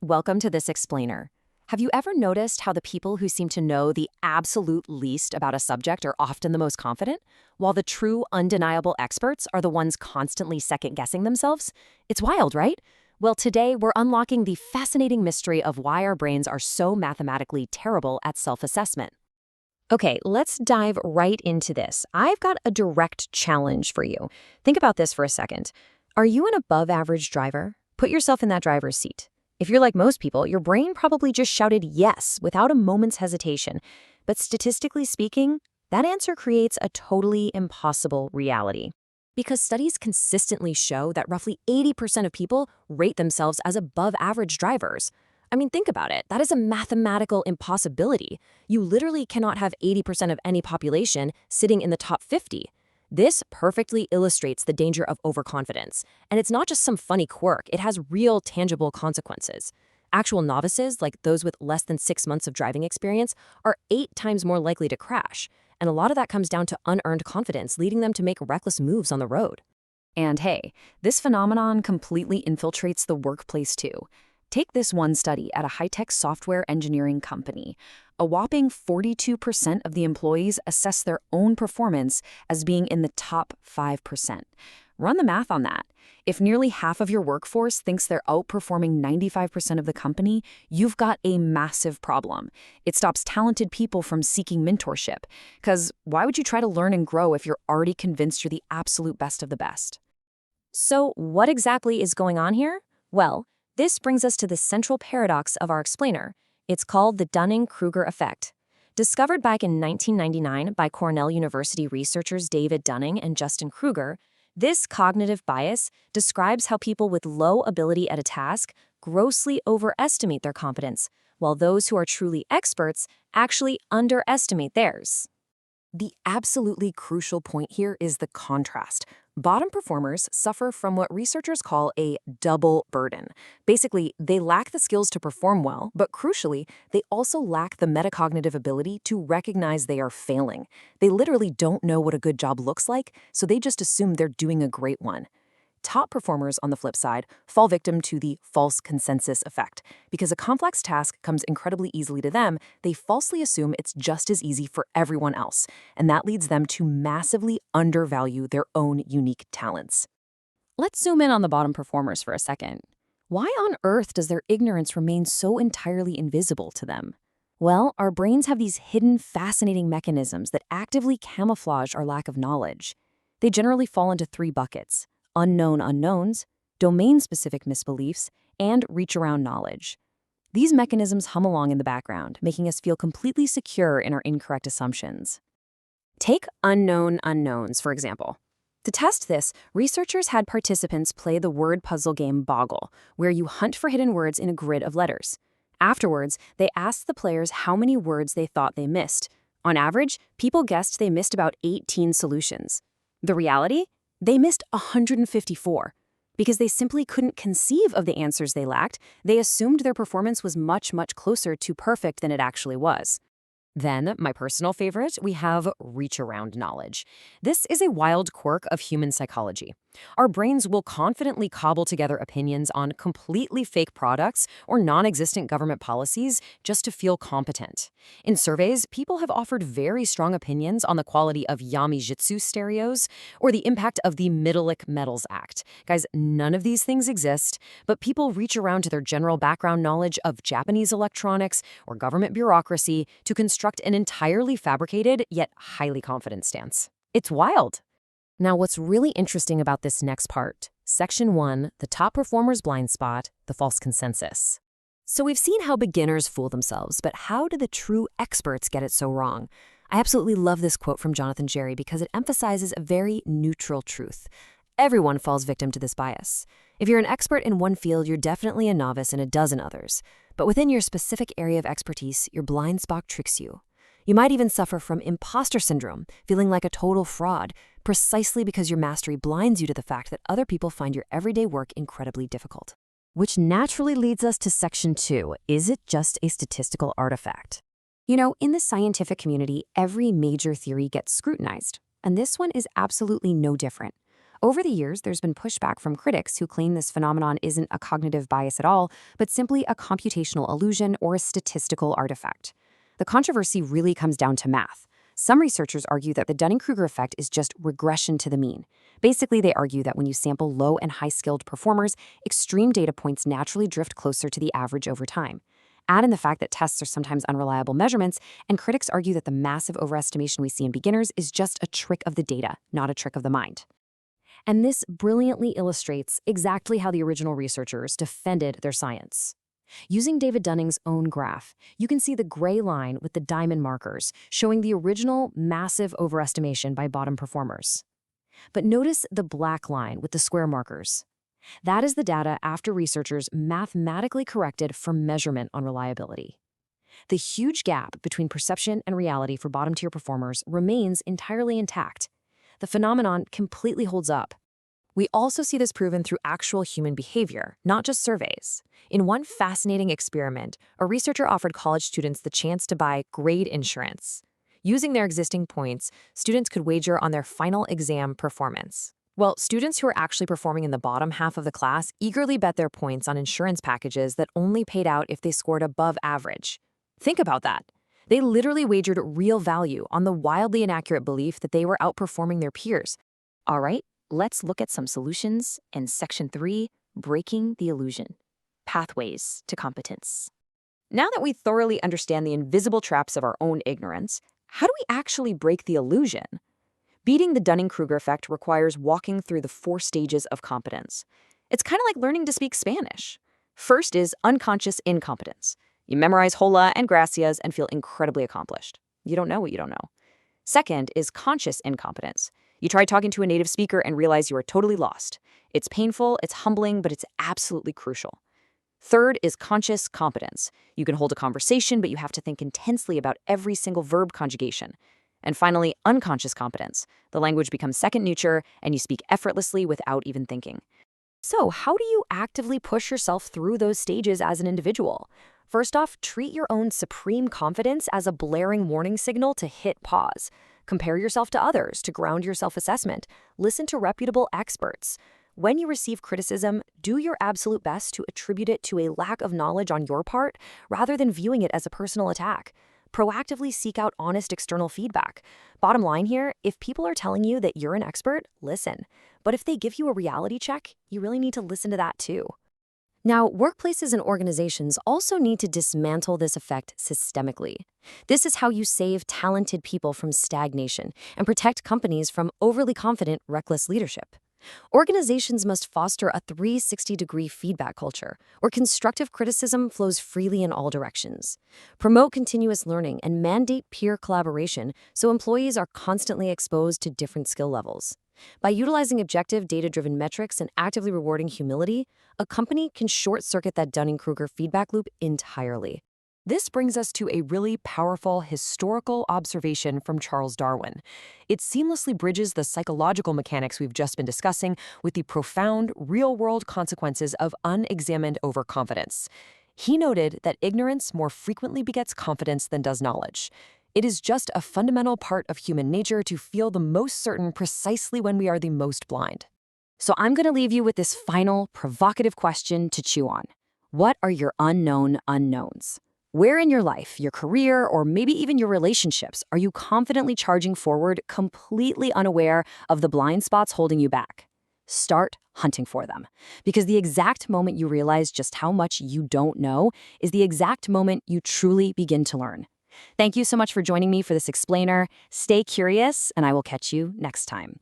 Welcome to this explainer. Have you ever noticed how the people who seem to know the absolute least about a subject are often the most confident, while the true, undeniable experts are the ones constantly second-guessing themselves? It's wild, right? Well, today we're unlocking the fascinating mystery of why our brains are so mathematically terrible at self-assessment. Okay, let's dive right into this. I've got a direct challenge for you. Think about this for a second. Are you an above-average driver? Put yourself in that driver's seat. If you're like most people, your brain probably just shouted yes without a moment's hesitation. But statistically speaking, that answer creates a totally impossible reality. Because studies consistently show that roughly 80% of people rate themselves as above average drivers. I mean, think about it. That is a mathematical impossibility. You literally cannot have 80% of any population sitting in the top 50. This perfectly illustrates the danger of overconfidence. And it's not just some funny quirk, it has real, tangible consequences. Actual novices, like those with less than 6 months of driving experience, are 8 times more likely to crash. And a lot of that comes down to unearned confidence, leading them to make reckless moves on the road. And hey, this phenomenon completely infiltrates the workplace too. Take this one study at a high-tech software engineering company. A whopping 42% of the employees assess their own performance as being in the top 5%. Run the math on that. If nearly half of your workforce thinks they're outperforming 95% of the company, you've got a massive problem. It stops talented people from seeking mentorship. Because why would you try to learn and grow if you're already convinced you're the absolute best of the best? So what exactly is going on here? Well, this brings us to the central paradox of our explainer. It's called the Dunning-Kruger Effect. Discovered back in 1999 by Cornell University researchers David Dunning and Justin Kruger, this cognitive bias describes how people with low ability at a task grossly overestimate their competence, while those who are truly experts actually underestimate theirs. The absolutely crucial point here is the contrast. Bottom performers suffer from what researchers call a double burden. Basically, they lack the skills to perform well, but crucially, they also lack the metacognitive ability to recognize they are failing. They literally don't know what a good job looks like, so they just assume they're doing a great one. Top performers, on the flip side, fall victim to the false consensus effect. Because a complex task comes incredibly easily to them, they falsely assume it's just as easy for everyone else, and that leads them to massively undervalue their own unique talents. Let's zoom in on the bottom performers for a second. Why on earth does their ignorance remain so entirely invisible to them? Well, our brains have these hidden, fascinating mechanisms that actively camouflage our lack of knowledge. They generally fall into 3 buckets: unknown unknowns, domain-specific misbeliefs, and reach-around knowledge. These mechanisms hum along in the background, making us feel completely secure in our incorrect assumptions. Take unknown unknowns, for example. To test this, researchers had participants play the word puzzle game Boggle, where you hunt for hidden words in a grid of letters. Afterwards, they asked the players how many words they thought they missed. On average, people guessed they missed about 18 solutions. The reality? They missed 154. Because they simply couldn't conceive of the answers they lacked, they assumed their performance was much, much closer to perfect than it actually was. Then, my personal favorite, we have reach-around knowledge. This is a wild quirk of human psychology. Our brains will confidently cobble together opinions on completely fake products or non-existent government policies just to feel competent. In surveys, people have offered very strong opinions on the quality of Yamijitsu stereos or the impact of the Middleick Metals Act. Guys, none of these things exist, but people reach around to their general background knowledge of Japanese electronics or government bureaucracy to construct an entirely fabricated yet highly confident stance. It's wild. Now, what's really interesting about this next part, Section 1, the top performer's blind spot, the false consensus. So we've seen how beginners fool themselves, but how do the true experts get it so wrong? I absolutely love this quote from Jonathan Jarry because it emphasizes a very neutral truth. Everyone falls victim to this bias. If you're an expert in one field, you're definitely a novice in a dozen others. But within your specific area of expertise, your blind spot tricks you. You might even suffer from imposter syndrome, feeling like a total fraud, precisely because your mastery blinds you to the fact that other people find your everyday work incredibly difficult. Which naturally leads us to Section 2. Is it just a statistical artifact? You know, in the scientific community, every major theory gets scrutinized, and this one is absolutely no different. Over the years, there's been pushback from critics who claim this phenomenon isn't a cognitive bias at all, but simply a computational illusion or a statistical artifact. The controversy really comes down to math. Some researchers argue that the Dunning-Kruger effect is just regression to the mean. Basically, they argue that when you sample low and high-skilled performers, extreme data points naturally drift closer to the average over time. Add in the fact that tests are sometimes unreliable measurements, and critics argue that the massive overestimation we see in beginners is just a trick of the data, not a trick of the mind. And this brilliantly illustrates exactly how the original researchers defended their science. Using David Dunning's own graph, you can see the gray line with the diamond markers showing the original massive overestimation by bottom performers. But notice the black line with the square markers. That is the data after researchers mathematically corrected for measurement on reliability. The huge gap between perception and reality for bottom-tier performers remains entirely intact. The phenomenon completely holds up. We also see this proven through actual human behavior, not just surveys. In one fascinating experiment, a researcher offered college students the chance to buy grade insurance. Using their existing points, students could wager on their final exam performance. Well, students who were actually performing in the bottom half of the class eagerly bet their points on insurance packages that only paid out if they scored above average. Think about that. They literally wagered real value on the wildly inaccurate belief that they were outperforming their peers. All right, let's look at some solutions in Section 3, Breaking the Illusion. Pathways to competence. Now that we thoroughly understand the invisible traps of our own ignorance, how do we actually break the illusion? Beating the Dunning-Kruger effect requires walking through the 4 stages of competence. It's kind of like learning to speak Spanish. First is unconscious incompetence. You memorize hola and gracias and feel incredibly accomplished. You don't know what you don't know. Second is conscious incompetence. You try talking to a native speaker and realize you are totally lost. It's painful, it's humbling, but it's absolutely crucial. Third is conscious competence. You can hold a conversation, but you have to think intensely about every single verb conjugation. And finally, unconscious competence. The language becomes second nature, and you speak effortlessly without even thinking. So, how do you actively push yourself through those stages as an individual? First off, treat your own supreme confidence as a blaring warning signal to hit pause. Compare yourself to others to ground your self-assessment. Listen to reputable experts. When you receive criticism, do your absolute best to attribute it to a lack of knowledge on your part rather than viewing it as a personal attack. Proactively seek out honest external feedback. Bottom line here, if people are telling you that you're an expert, listen. But if they give you a reality check, you really need to listen to that too. Now, workplaces and organizations also need to dismantle this effect systemically. This is how you save talented people from stagnation and protect companies from overly confident, reckless leadership. Organizations must foster a 360-degree feedback culture where constructive criticism flows freely in all directions. Promote continuous learning and mandate peer collaboration so employees are constantly exposed to different skill levels. By utilizing objective, data-driven metrics and actively rewarding humility, a company can short-circuit that Dunning-Kruger feedback loop entirely. This brings us to a really powerful historical observation from Charles Darwin. It seamlessly bridges the psychological mechanics we've just been discussing with the profound, real-world consequences of unexamined overconfidence. He noted that ignorance more frequently begets confidence than does knowledge. It is just a fundamental part of human nature to feel the most certain precisely when we are the most blind. So I'm going to leave you with this final, provocative question to chew on. What are your unknown unknowns? Where in your life, your career, or maybe even your relationships are you confidently charging forward, completely unaware of the blind spots holding you back? Start hunting for them, because the exact moment you realize just how much you don't know is the exact moment you truly begin to learn. Thank you so much for joining me for this explainer. Stay curious, and I will catch you next time.